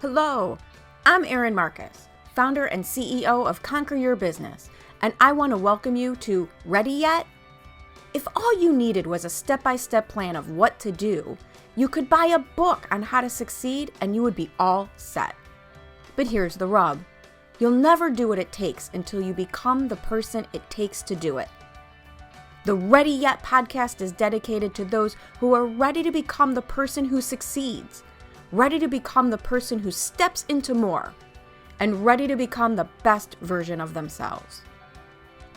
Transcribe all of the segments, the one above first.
Hello, I'm Erin Marcus, founder and CEO of Conquer Your Business, and I want to welcome you to Ready Yet? If all you needed was a step-by-step plan of what to do, you could buy a book on how to succeed and you would be all set. But here's the rub. You'll never do what it takes until you become the person it takes to do it. The Ready Yet podcast is dedicated to those who are ready to become the person who succeeds, ready to become the person who steps into more, and ready to become the best version of themselves.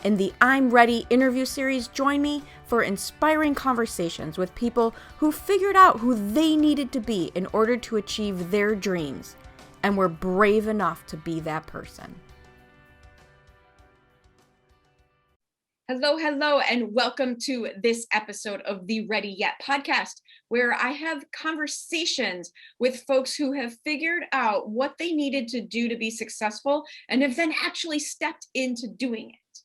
In the I'm Ready interview series, join me for inspiring conversations with people who figured out who they needed to be in order to achieve their dreams and were brave enough to be that person. Hello, and welcome to this episode of the Ready Yet podcast, where I have conversations with folks who have figured out what they needed to do to be successful and have then actually stepped into doing it.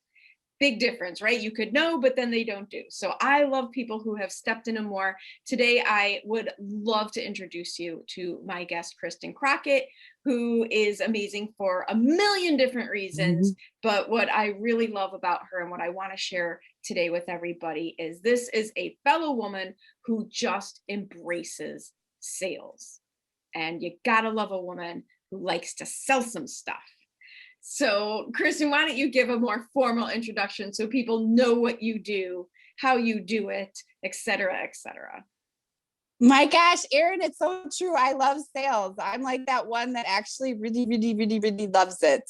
Big difference, right? You could know, but then they don't do. So I love people who have stepped into more. Today, I would love to introduce you to my guest, Kristin Crockett, who is amazing for a million different reasons. But what I really love about her and what I want to share today with everybody is this is a fellow woman who just embraces sales. And you gotta love a woman who likes to sell some stuff. So, Kristin, why don't you give a more formal introduction so people know what you do, how you do it, et cetera, et cetera. My gosh, Erin, it's so true. I love sales. I'm like that one that actually really loves it.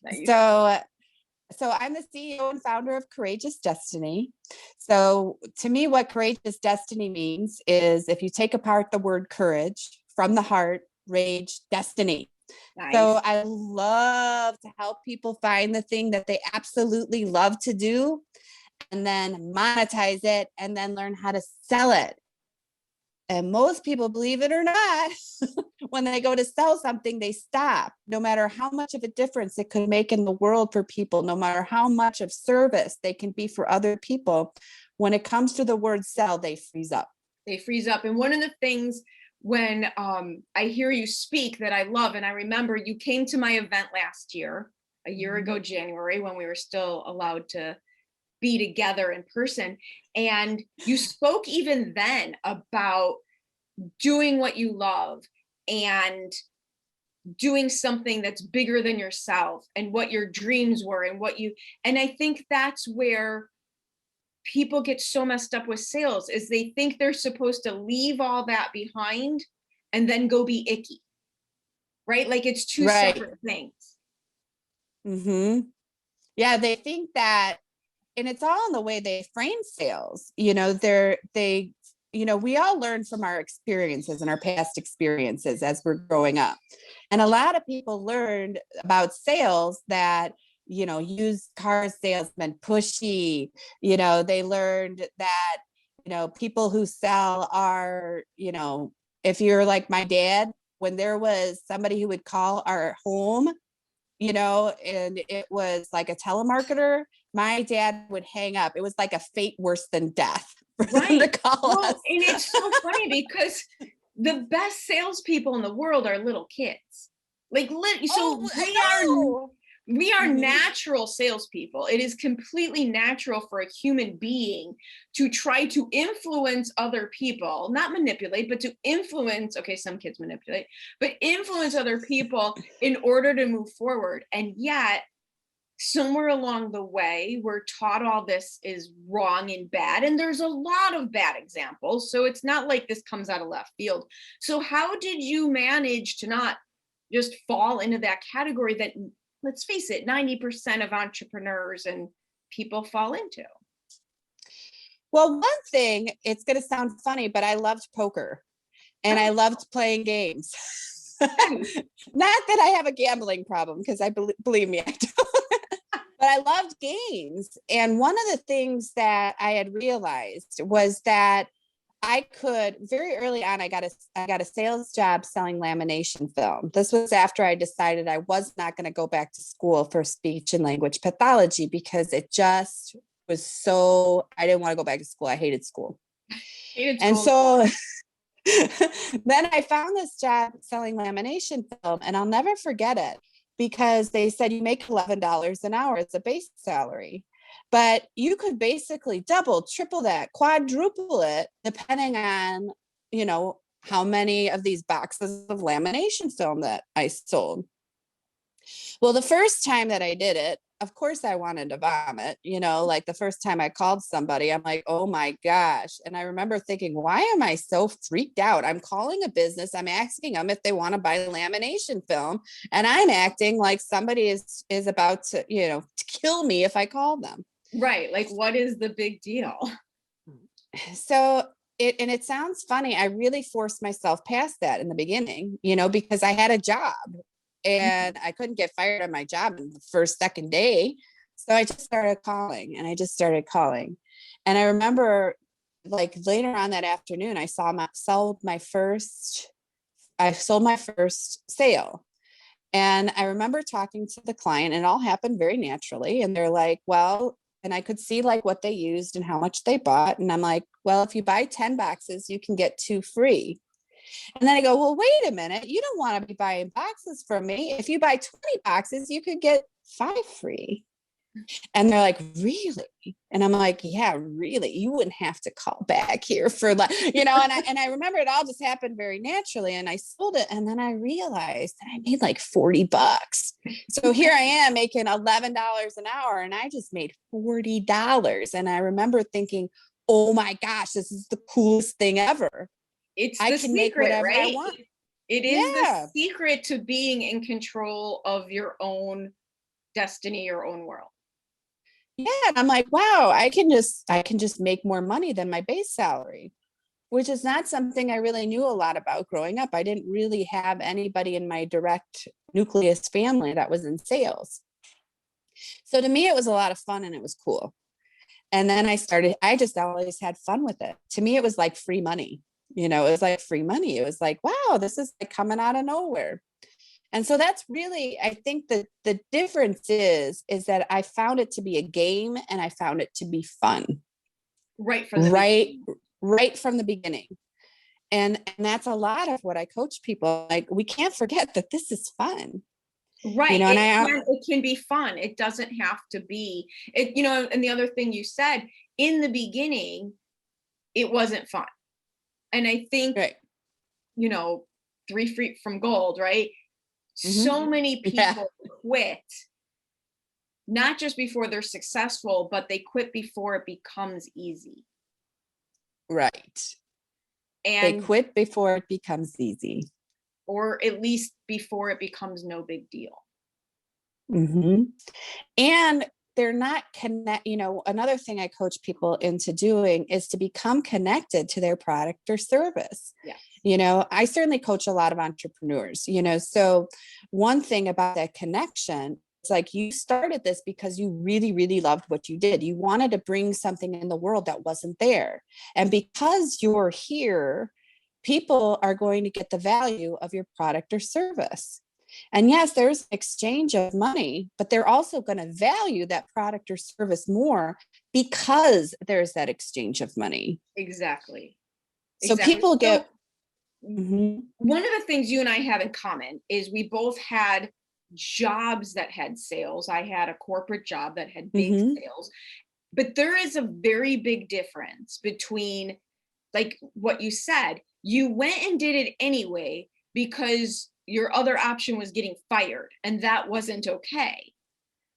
Nice. So I'm the CEO and founder of Courageous Destiny. So to me, what Courageous Destiny means is if you take apart the word courage from the heart, rage, destiny. Nice. So I love to help people find the thing that they absolutely love to do and then monetize it and then learn how to sell it. And most people, believe it or not, when they go to sell something, they stop. No matter how much of a difference it could make in the world for people, no matter how much of service they can be for other people, when it comes to the word sell, they freeze up. They freeze up. And one of the things when I hear you speak that I love, and I remember you came to my event last year, a year ago, January, when we were still allowed to be together in person. And you spoke even then about doing what you love and doing something that's bigger than yourself and what your dreams were and I think that's where people get so messed up with sales is they think they're supposed to leave all that behind and then go be icky, right? Like it's two separate things. Yeah, they think that, and it's all in the way they frame sales. We all learn from our experiences and our past experiences as we're growing up. And a lot of people learned about sales that used car salesmen, pushy, they learned that, people who sell are, if you're like my dad, when there was somebody who would call our home, and it was like a telemarketer, my dad would hang up. It was like a fate worse than death for them to call us. And it's so funny because the best salespeople in the world are little kids. We are natural salespeople. It is completely natural for a human being to try to influence other people, not manipulate, but to influence. Okay, some kids manipulate, but influence other people in order to move forward. And yet, somewhere along the way, we're taught all this is wrong and bad. And there's a lot of bad examples. So it's not like this comes out of left field. So how did you manage to not just fall into that category that, let's face it, 90% of entrepreneurs and people fall into? Well, one thing, it's going to sound funny, but I loved poker and I loved playing games. Not that I have a gambling problem, because believe me, I don't. But I loved games. And one of the things that I had realized was that I could, very early on, I got a sales job selling lamination film. This was after I decided I was not going to go back to school for speech and language pathology because it just was I didn't want to go back to school. I hated school. So Then I found this job selling lamination film, and I'll never forget it because they said you make $11 an hour as a base salary, but you could basically double, triple that, quadruple it, depending on, you know, how many of these boxes of lamination film that I sold. Well, the first time that I did it, of course I wanted to vomit, you know, like the first time I called somebody, I'm like, oh my gosh. And I remember thinking, why am I so freaked out? I'm calling a business. I'm asking them if they want to buy lamination film. And I'm acting like somebody is about to, you know, to kill me if I call them. Right. Like, what is the big deal? So it sounds funny. I really forced myself past that in the beginning, you know, because I had a job and I couldn't get fired on my job in the first, second day. So I just started calling and I just started calling. And I remember like later on that afternoon, I sold my first sale. And I remember talking to the client, and it all happened very naturally. And they're like, well, and I could see like what they used and how much they bought. And I'm like, well, if you buy 10 boxes, you can get 2 free. And then I go, well, wait a minute. You don't want to be buying boxes from me. If you buy 20 boxes, you could get 5 free. And they're like, really? And I'm like, yeah, really. You wouldn't have to call back here for like, you know, and I remember it all just happened very naturally. And I sold it. And then I realized that I made like 40 bucks. So here I am making $11 an hour, and I just made $40. And I remember thinking, oh my gosh, this is the coolest thing ever. It's I the can make secret, whatever I right? want. It is Yeah. the secret to being in control of your own destiny, your own world. Yeah. And I'm like, wow, I can just make more money than my base salary, which is not something I really knew a lot about growing up. I didn't really have anybody in my direct nucleus family that was in sales. So to me, it was a lot of fun and it was cool. And then I just always had fun with it. To me, it was like free money. You know, it was like free money. It was like, wow, this is like coming out of nowhere. And so that's really, I think that the difference is that I found it to be a game and I found it to be fun. Right from the beginning. Right from the beginning. And that's a lot of what I coach people. Like, we can't forget that this is fun. Right. You know, It can be fun. It doesn't have to be it, you know, and the other thing you said in the beginning, it wasn't fun. And I think, right. you know, 3 feet from gold, right? Mm-hmm. So many people quit, not just before they're successful, but they quit before it becomes easy. Right. And they quit before it becomes easy. Or at least before it becomes no big deal. Mm-hmm. And they're not you know, another thing I coach people into doing is to become connected to their product or service. Yeah. You know, I certainly coach a lot of entrepreneurs, you know, so one thing about that connection, it's like you started this because you really, really loved what you did. You wanted to bring something in the world that wasn't there. And because you're here, people are going to get the value of your product or service. And yes, there's an exchange of money, but they're also going to value that product or service more because there's that exchange of money. Exactly. So people get. Mm-hmm. One of the things you and I have in common is we both had jobs that had sales. I had a corporate job that had big sales, but there is a very big difference between, like what you said, you went and did it anyway because your other option was getting fired, and that wasn't okay.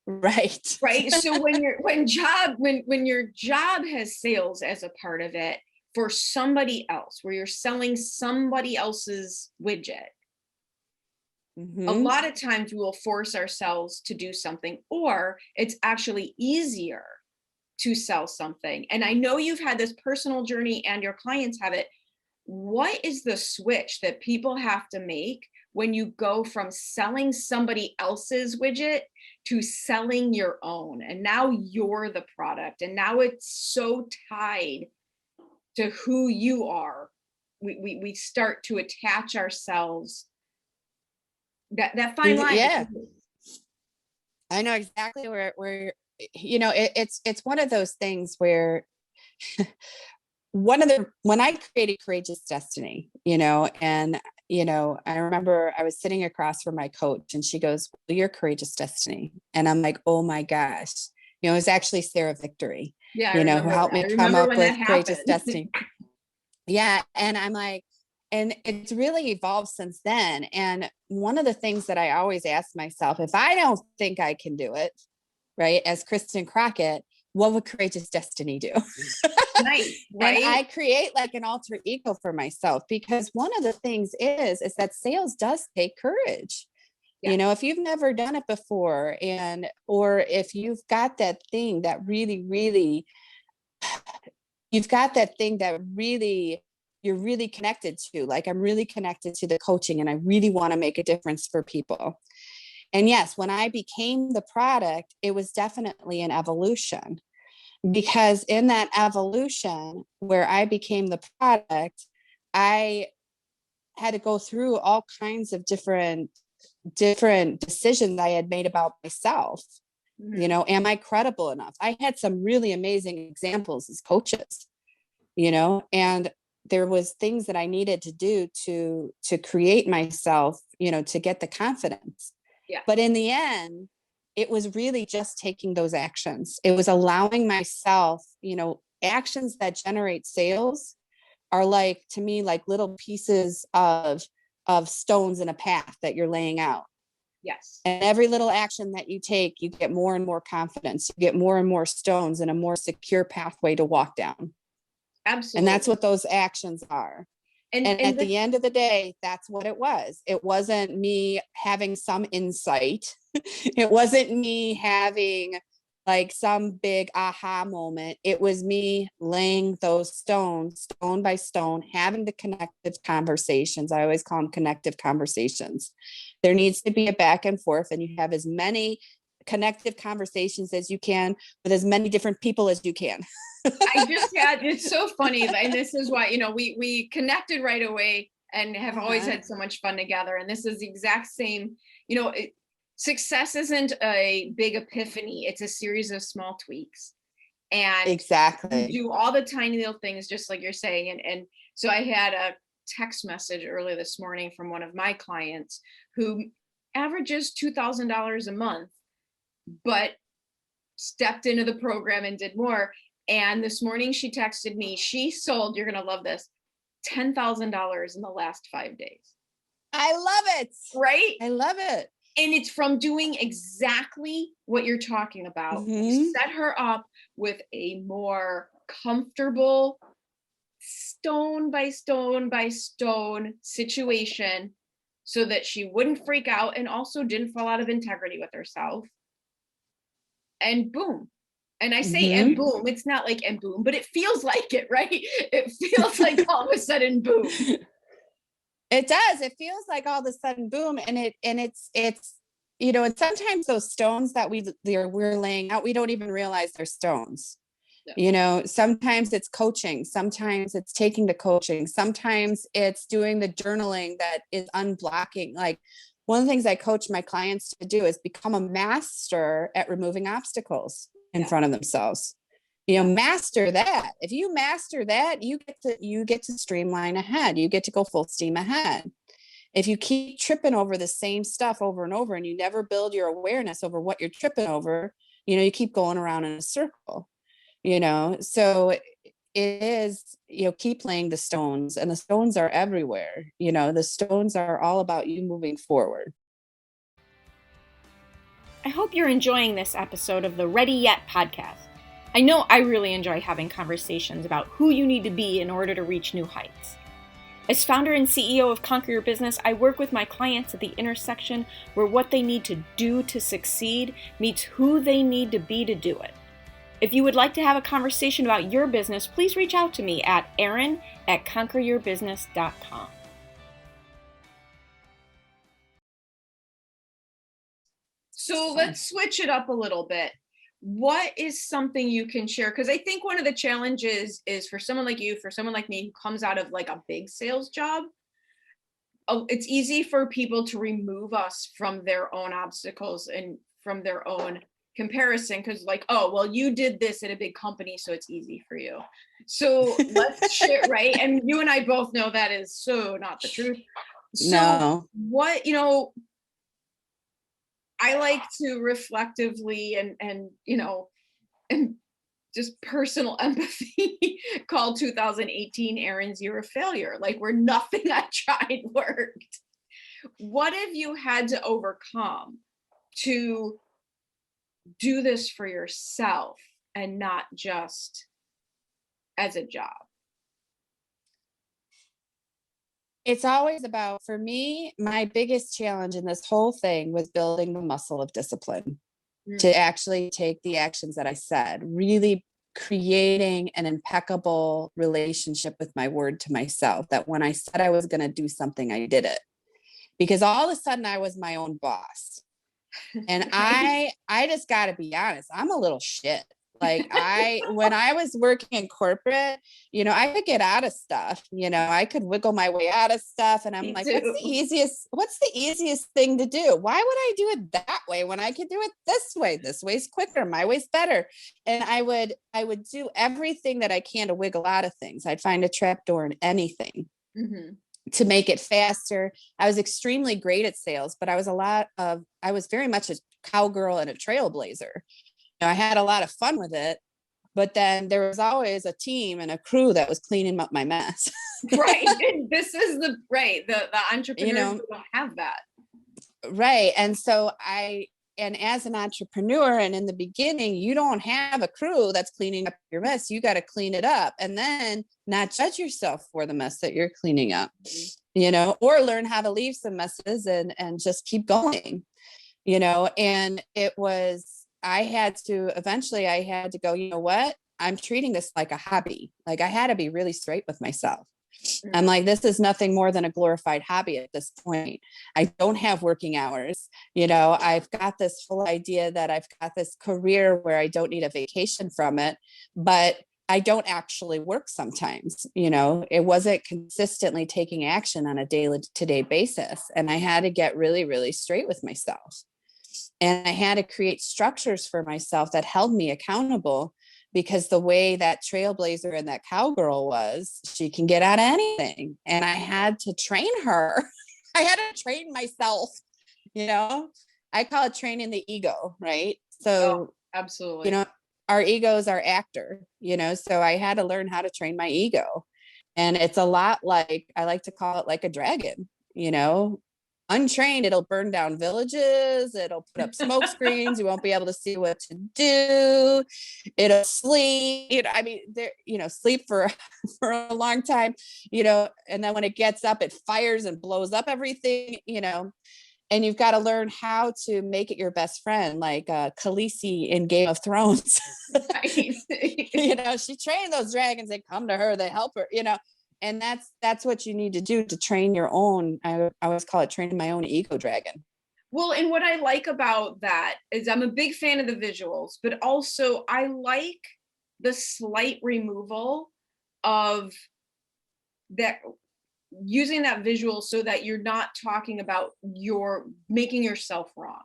Right. Right. So when your job has sales as a part of it for somebody else, where you're selling somebody else's widget, a lot of times we will force ourselves to do something, or it's actually easier to sell something. And I know you've had this personal journey and your clients have it. What is the switch that people have to make when you go from selling somebody else's widget to selling your own? And now you're the product, and now it's so tied to who you are. We start to attach ourselves, that fine line. Yeah. I know exactly where you know, it's one of those things where when I created Courageous Destiny, and, I remember I was sitting across from my coach and she goes, well, you're Courageous Destiny. And I'm like, oh my gosh, it was actually Sarah Victory, Yeah, who helped me come up with Courageous Destiny. Yeah. And I'm like, and it's really evolved since then. And one of the things that I always ask myself, if I don't think I can do it, right, as Kristin Crockett, what would Courageous Destiny do? Nice, right? And I create like an alter ego for myself, because one of the things is that sales does take courage. Yeah. If you've never done it before, or if you've got that thing that really, you've got that thing that really you're really connected to, like I'm really connected to the coaching and I really want to make a difference for people. And yes, when I became the product, it was definitely an evolution, because in that evolution where I became the product, I had to go through all kinds of different decisions I had made about myself. Am I credible enough? I had some really amazing examples as coaches, and there was things that I needed to do to create myself, to get the confidence. Yeah. But in the end, it was really just taking those actions. It was allowing myself, actions that generate sales are like, to me, like little pieces of stones in a path that you're laying out. Yes. And every little action that you take, you get more and more confidence. You get more and more stones and a more secure pathway to walk down. Absolutely. And that's what those actions are. And at the end of the day, that's what it was. It wasn't me having some insight. It wasn't me having like some big aha moment. It was me laying those stones, stone by stone, having the connective conversations. I always call them connective conversations. There needs to be a back and forth, and you have as many connective conversations as you can with as many different people as you can. It's so funny. And this is why, we connected right away and have always had so much fun together. And this is the exact same, success isn't a big epiphany. It's a series of small tweaks. And exactly, you do all the tiny little things, just like you're saying. And so I had a text message earlier this morning from one of my clients who averages $2,000 a month, but stepped into the program and did more. And this morning she texted me, she sold, you're going to love this, $10,000 in the last 5 days. I love it. Right? I love it. And it's from doing exactly what you're talking about. Mm-hmm. You set her up with a more comfortable stone by stone by stone situation so that she wouldn't freak out and also didn't fall out of integrity with herself. And boom. And I say, and boom, it's not like, and boom, but it feels like it, right? It feels like all of a sudden, boom. It does. It feels like all of a sudden, boom. And it's, and sometimes those stones that we're laying out, we don't even realize they're stones. Yeah. Sometimes it's coaching. Sometimes it's taking the coaching. Sometimes it's doing the journaling that is unblocking. Like one of the things I coach my clients to do is become a master at removing obstacles in front of themselves. Master that. If you master that, you get to streamline ahead. You get to go full steam ahead. If you keep tripping over the same stuff over and over and you never build your awareness over what you're tripping over, you keep going around in a circle, so it is, keep laying the stones, and the stones are everywhere. The stones are all about you moving forward. I hope you're enjoying this episode of the Ready Yet podcast. I know I really enjoy having conversations about who you need to be in order to reach new heights. As founder and CEO of Conquer Your Business, I work with my clients at the intersection where what they need to do to succeed meets who they need to be to do it. If you would like to have a conversation about your business, please reach out to me at Erin@conqueryourbusiness.com. So let's switch it up a little bit. What is something you can share? Because I think one of the challenges is for someone like you, for someone like me who comes out of like a big sales job, it's easy for people to remove us from their own obstacles and from their own comparison, because like, oh, well, you did this at a big company, so it's easy for you. So let's share, right? And you and I both know that is so not the truth. So No. what, I like to reflectively and and just personal empathy call 2018 Erin's year of failure, like where nothing I tried worked. What have you had to overcome to do this for yourself and not just as a job? It's always about, for me, my biggest challenge in this whole thing was building the muscle of discipline to actually take the actions that I said, really creating an impeccable relationship with my word to myself, that when I said I was going to do something, I did it. Because all of a sudden I was my own boss. And I just got to be honest, I'm a little shit. Like when I was working in corporate, I could get out of stuff, I could wiggle my way out of stuff. And I'm like, what's the easiest thing to do? Why would I do it that way when I could do it this way? This way's quicker. My way's better. And I would do everything that I can to wiggle out of things. I'd find a trapdoor in anything. To make it faster. I was extremely great at sales, but I was very much a cowgirl and a trailblazer. I had a lot of fun with it, but then there was always a team and a crew that was cleaning up my mess. Right. And this is the entrepreneurs who don't have that. Right. And so and as an entrepreneur, and in the beginning, you don't have a crew that's cleaning up your mess. You got to clean it up and then not judge yourself for the mess that you're cleaning up, or learn how to leave some messes and just keep going, and eventually I had to go, you know what? I'm treating this like a hobby. Like I had to be really straight with myself. I'm like, this is nothing more than a glorified hobby at this point. I don't have working hours. I've got this whole idea that I've got this career where I don't need a vacation from it, but I don't actually work sometimes. It wasn't consistently taking action on a day-to-day basis. And I had to get really, really straight with myself. And I had to create structures for myself that held me accountable, because the way that trailblazer and that cowgirl was, she can get out of anything. And I had to train her. I had to train myself, I call it training the ego, right? So absolutely. Our ego is our actor, so I had to learn how to train my ego. And it's a lot like, I like to call it like a dragon, untrained, it'll burn down villages, it'll put up smoke screens, you won't be able to see what to do, it'll sleep, sleep for a long time, and then when it gets up, it fires and blows up everything, and you've got to learn how to make it your best friend, like Khaleesi in Game of Thrones. She trained those dragons, they come to her, they help her, and that's what you need to do to train your own. I always call it training my own ego dragon. Well, and what I like about that is I'm a big fan of the visuals, but also I like the slight removal of that, using that visual so that you're not talking about making yourself wrong.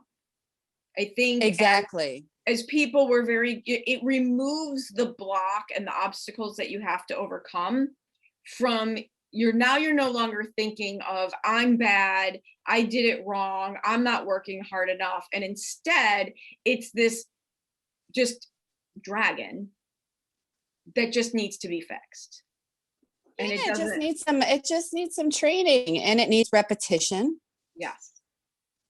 I think exactly. As people, it removes the block and the obstacles that you have to overcome from you're no longer thinking of I'm bad, I did it wrong, I'm not working hard enough. And instead it's this just dragon that just needs to be fixed. And it just needs some training, and it needs repetition. Yes.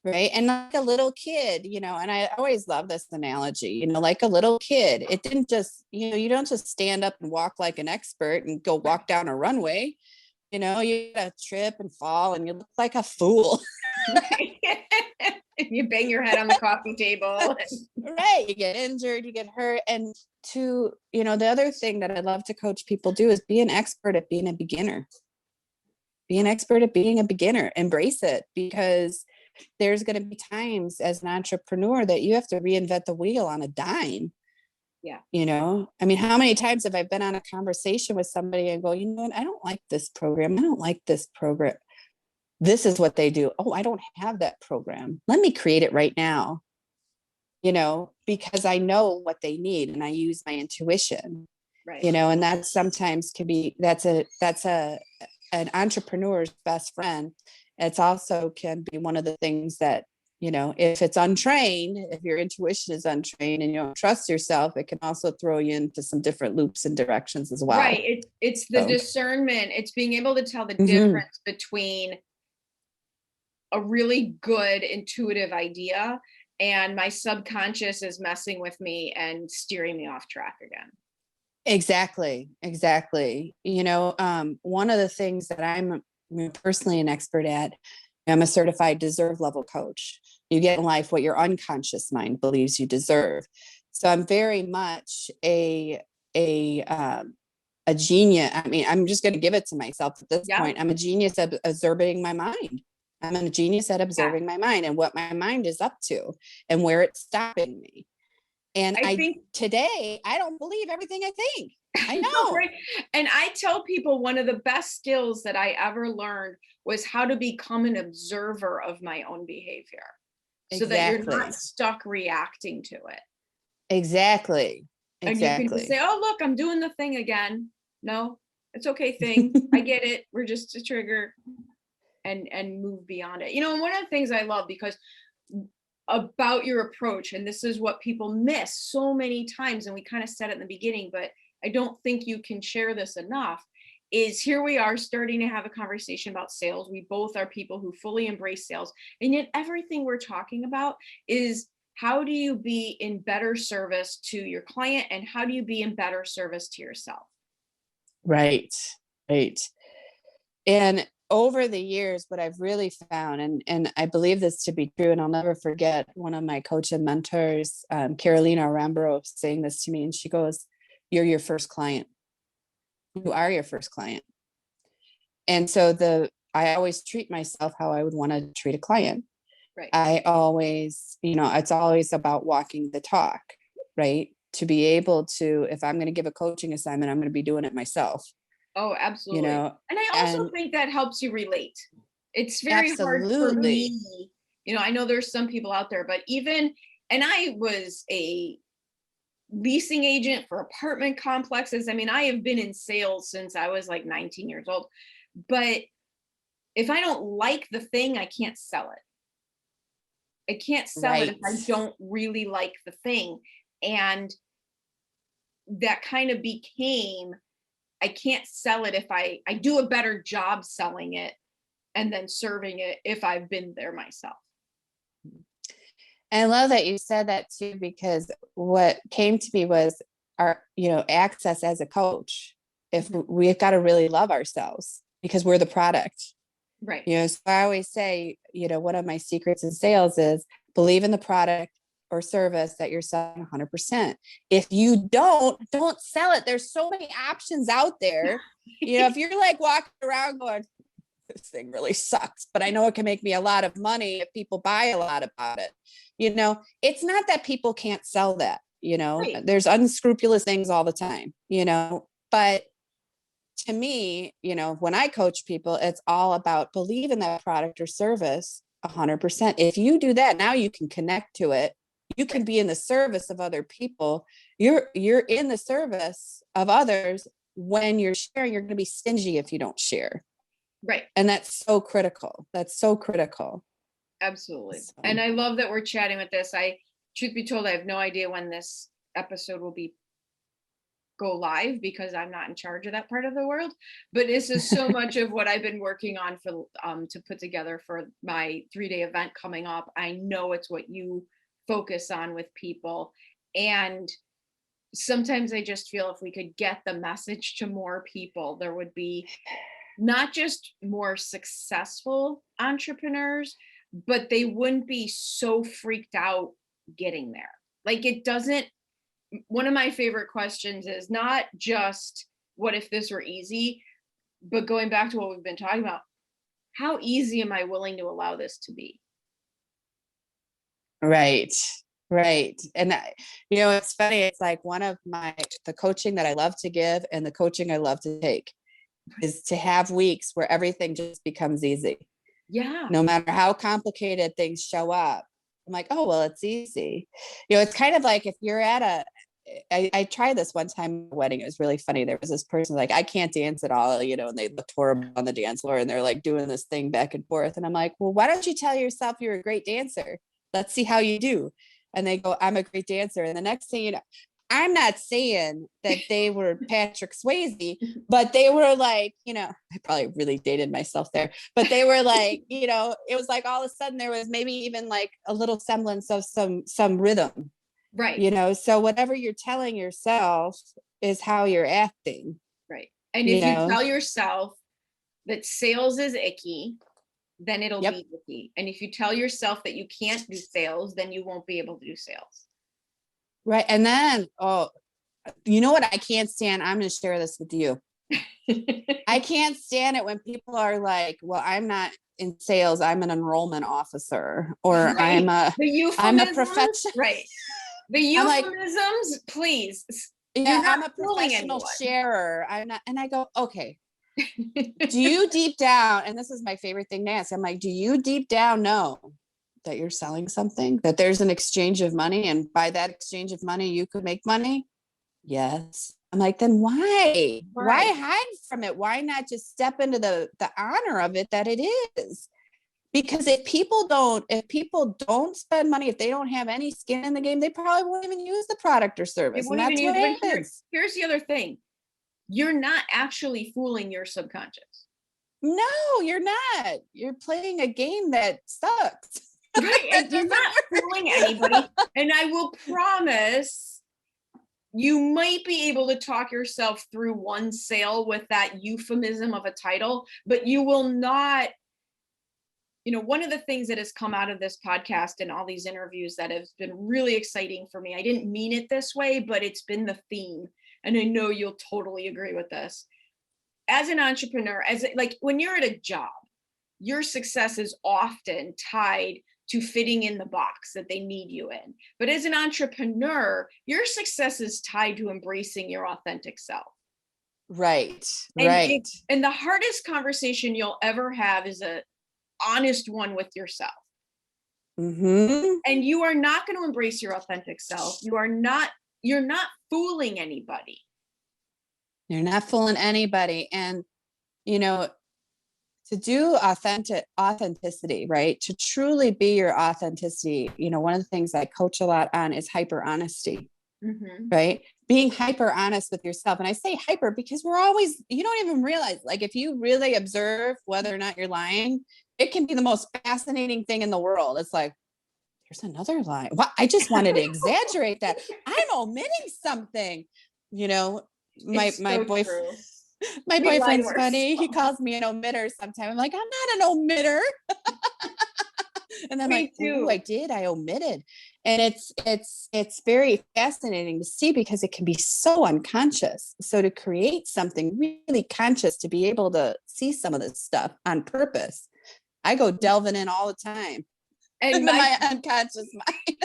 Right. And like a little kid, and I always love this analogy, like a little kid, it didn't just, you don't just stand up and walk like an expert and go walk down a runway, you gotta trip and fall and you look like a fool. You bang your head on the coffee table. Right. You get injured, you get hurt. And the other thing that I love to coach people do is be an expert at being a beginner. Be an expert at being a beginner. Embrace it, because there's going to be times as an entrepreneur that you have to reinvent the wheel on a dime. Yeah. How many times have I been on a conversation with somebody and go, what? I don't like this program. I don't like this program. This is what they do. Oh, I don't have that program. Let me create it right now. because I know what they need and I use my intuition, Right. and that sometimes can be, that's an entrepreneur's best friend. It's also can be one of the things that, if it's untrained, if your intuition is untrained and you don't trust yourself, it can also throw you into some different loops and directions as well. Right. It's the discernment. It's being able to tell the Mhm. difference between a really good intuitive idea and my subconscious is messing with me and steering me off track again. Exactly. One of the things that I'm personally an expert at, I'm a certified deserve level coach. You get in life what your unconscious mind believes you deserve. So I'm very much a genius. I mean, I'm just going to give it to myself at this point. I'm a genius at observing my mind. I'm a genius at observing my mind and what my mind is up to and where it's stopping me. And I think today, I don't believe everything I think. I know. Right. And I tell people one of the best skills that I ever learned was how to become an observer of my own behavior so that you're not stuck reacting to it. Exactly. And you can just say, oh, look, I'm doing the thing again. No, it's okay thing. I get it. We're just a trigger and move beyond it. And one of the things I love because about your approach, and this is what people miss so many times, and we kind of said it in the beginning, but I don't think you can share this enough, is here we are starting to have a conversation about sales. We both are people who fully embrace sales, and yet everything we're talking about is how do you be in better service to your client and how do you be in better service to yourself? Right. And over the years, what I've really found, and I believe this to be true, and I'll never forget one of my coach and mentors, Carolina Arambro, saying this to me, and she goes, "You're your first client. You are your first client." And so I always treat myself how I would want to treat a client. Right. I always, it's always about walking the talk, right? To be able to, if I'm going to give a coaching assignment, I'm going to be doing it myself. Oh, absolutely. And I also think that helps you relate. It's very hard for me. I know there's some people out there, but and I was a leasing agent for apartment complexes. I mean, I have been in sales since I was like 19 years old, but if I don't like the thing, I can't sell it. I can't sell it if I don't really like the thing. And that kind of became, I can't sell it if I do a better job selling it and then serving it if I've been there myself. And I love that you said that too, because what came to me was our, access as a coach. If we've got to really love ourselves because we're the product. Right. So I always say, one of my secrets in sales is believe in the product or service that you're selling 100%. If you don't sell it. There's so many options out there. If you're like walking around going, this thing really sucks, but I know it can make me a lot of money if people buy a lot about it. It's not that people can't sell that, right. There's unscrupulous things all the time, but to me, when I coach people, it's all about believe in that product or service 100%. If you do that, now you can connect to it. You can be in the service of other people. You're in the service of others. When you're sharing, you're going to be stingy if you don't share. Right. And that's so critical. Absolutely. So. And I love that we're chatting with this. Truth be told, I have no idea when this episode will go live because I'm not in charge of that part of the world, but this is so much of what I've been working on for to put together for my 3-day event coming up. I know it's what you focus on with people, and sometimes I just feel if we could get the message to more people, there would be not just more successful entrepreneurs, but they wouldn't be so freaked out getting there. Like one of my favorite questions is not just what if this were easy, but going back to what we've been talking about, how easy am I willing to allow this to be? Right. And it's funny. It's like one of the coaching that I love to give and the coaching I love to take is to have weeks where everything just becomes easy. Yeah. No matter how complicated things show up, I'm like, oh, well, it's easy. It's kind of like if you're at I tried this one time at a wedding. It was really funny. There was this person like, I can't dance at all, and they looked horrible on the dance floor and they're like doing this thing back and forth. And I'm like, well, why don't you tell yourself you're a great dancer? Let's see how you do. And they go, I'm a great dancer. And the next thing you know, I'm not saying that they were Patrick Swayze, but they were like, I probably really dated myself there, but they were like, it was like all of a sudden there was maybe even like a little semblance of some rhythm. Right. So whatever you're telling yourself is how you're acting. Right. And if you tell yourself that sales is icky, then it'll be icky. And if you tell yourself that you can't do sales, then you won't be able to do sales. Right. And then, you know what I can't stand? I'm going to share this with you. I can't stand it when people are like, well, I'm not in sales. I'm an enrollment officer, or right. I'm a professional. Right. The euphemisms, like, please. Yeah, I'm a professional sharer. I'm not. And I go, okay, do you deep down, and this is my favorite thing to ask, I'm like, do you deep down know that you're selling something, that there's an exchange of money, and by that exchange of money, you could make money? Yes. I'm like, then why? Right. Why hide from it? Why not just step into the honor of it that it is? Because if people don't spend money, if they don't have any skin in the game, they probably won't even use the product or service. And that's what it is. Here's the other thing. You're not actually fooling your subconscious. No, you're not. You're playing a game that sucks. Right. And you're not fooling anybody. And I will promise you might be able to talk yourself through one sale with that euphemism of a title, but you will not. One of the things that has come out of this podcast and all these interviews that has been really exciting for me, I didn't mean it this way, but it's been the theme. And I know you'll totally agree with this. As an entrepreneur, when you're at a job, your success is often tied to fitting in the box that they need you in. But as an entrepreneur, your success is tied to embracing your authentic self. Right. And the hardest conversation you'll ever have is a honest one with yourself. Mm-hmm. And you are not going to embrace your authentic self. You're not fooling anybody. You're not fooling anybody. And, to do authenticity, right? To truly be your authenticity. One of the things I coach a lot on is hyper honesty, right? Being hyper honest with yourself. And I say hyper because you don't even realize, like, if you really observe whether or not you're lying, it can be the most fascinating thing in the world. It's like, there's another lie. Well, I just wanted to exaggerate that. I'm omitting something. My boyfriend's funny. He calls me an omitter sometimes. I'm like, I'm not an omitter. And then I omitted. And it's very fascinating to see because it can be so unconscious. So to create something really conscious, to be able to see some of this stuff on purpose, I go delving in all the time. And my unconscious mind.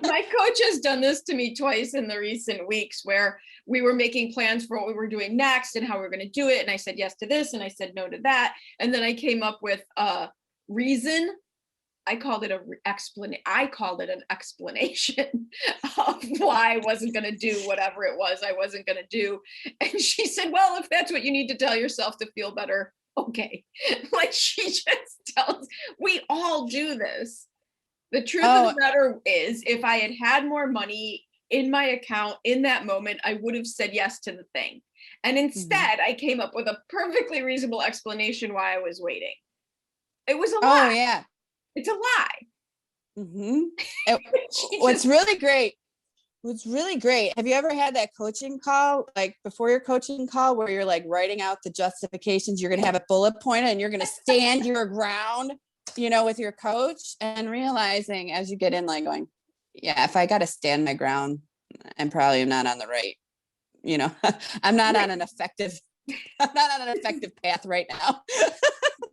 My coach has done this to me twice in the recent weeks, where we were making plans for what we were doing next and how we were going to do it. And I said yes to this and I said no to that. And then I came up with a reason. I called it an explanation of why I wasn't going to do whatever it was I wasn't going to do. And she said, well, if that's what you need to tell yourself to feel better, okay. Like, she just tells, we all do this. The truth of the matter is, if I had had more money in my account in that moment, I would have said yes to the thing. And instead, I came up with a perfectly reasonable explanation why I was waiting. It was a lie. Oh, yeah. It's a lie. Mm-hmm. What's really great. Have you ever had that coaching call, like before your coaching call, where you're like writing out the justifications, you're going to have a bullet point and you're going to stand your ground, with your coach, and realizing as you get in, like going, yeah, if I got to stand my ground, I'm probably not on the right, I'm not on an effective path right now.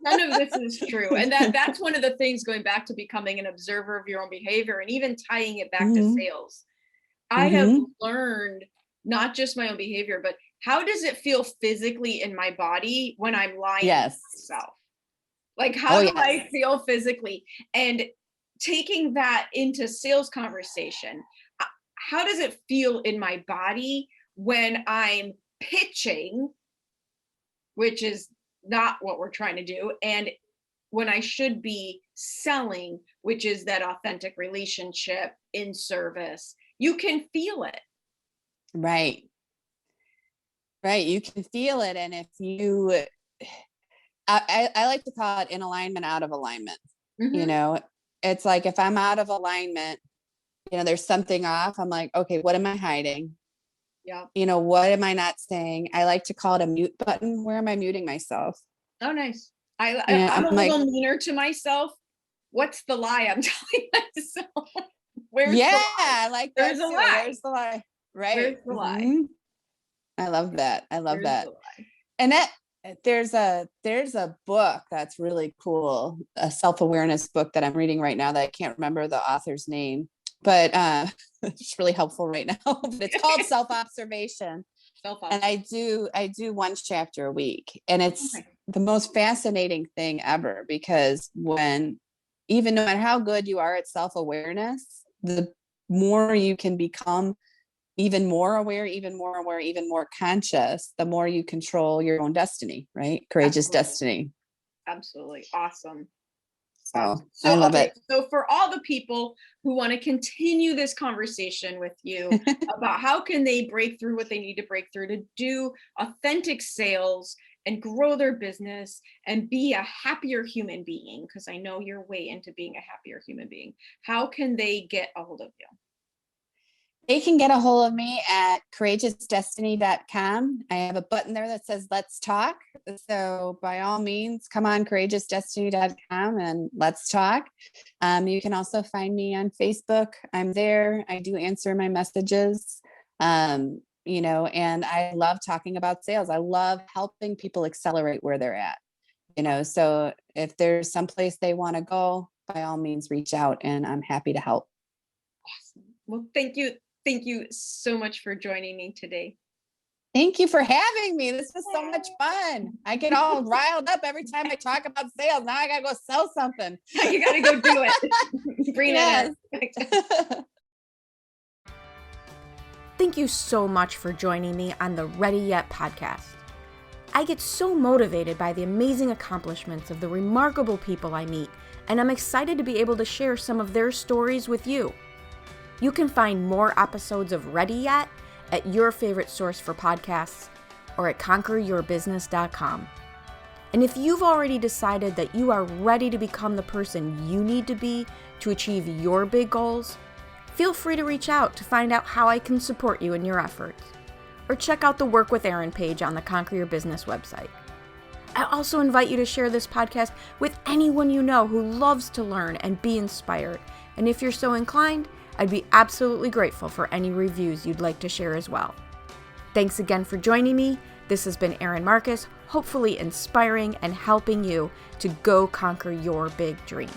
None of this is true. And that's one of the things, going back to becoming an observer of your own behavior and even tying it back to sales. I have learned not just my own behavior, but how does it feel physically in my body when I'm lying to myself? Like, how do I feel physically? And taking that into sales conversation, how does it feel in my body when I'm pitching, which is not what we're trying to do, and when I should be selling, which is that authentic relationship in service? You can feel it. Right. Right. You can feel it. And if you, I like to call it in alignment, out of alignment. Mm-hmm. It's like, if I'm out of alignment, there's something off. I'm like, okay, what am I hiding? Yeah. What am I not saying? I like to call it a mute button. Where am I muting myself? Oh, nice. I'm I'm a like, little meaner to myself. What's the lie I'm telling myself? Where's the lie? I like that. There's a lie. There's the lie. Right. Where's the lie? Mm-hmm. I love that. There's the lie. And there's a book that's really cool, a self-awareness book that I'm reading right now that I can't remember the author's name, but it's really helpful right now. But it's called Self-Observation. And I do one chapter a week, and it's the most fascinating thing ever, because even no matter how good you are at self-awareness, the more you can become even more aware, even more conscious, the more you control your own destiny, right? Courageous destiny. Absolutely. Awesome. So I love it. So for all the people who want to continue this conversation with you about how can they break through what they need to break through to do authentic sales and grow their business and be a happier human being, because I know you're way into being a happier human being, how can they get a hold of you? They can get a hold of me at courageousdestiny.com. I have a button there that says, let's talk. So by all means, come on courageousdestiny.com and let's talk. You can also find me on Facebook. I'm there. I do answer my messages, and I love talking about sales. I love helping people accelerate where they're at, so if there's someplace they want to go, by all means, reach out, and I'm happy to help. Awesome. Well, thank you. Thank you so much for joining me today. Thank you for having me. This was so much fun. I get all riled up every time I talk about sales. Now I got to go sell something. You got to go do it. Bring it in. Thank you so much for joining me on the Ready Yet podcast. I get so motivated by the amazing accomplishments of the remarkable people I meet, and I'm excited to be able to share some of their stories with you. You can find more episodes of Ready Yet at your favorite source for podcasts or at conqueryourbusiness.com. And if you've already decided that you are ready to become the person you need to be to achieve your big goals, feel free to reach out to find out how I can support you in your efforts. Or check out the Work with Erin page on the Conquer Your Business website. I also invite you to share this podcast with anyone you know who loves to learn and be inspired. And if you're so inclined, I'd be absolutely grateful for any reviews you'd like to share as well. Thanks again for joining me. This has been Erin Marcus, hopefully inspiring and helping you to go conquer your big dreams.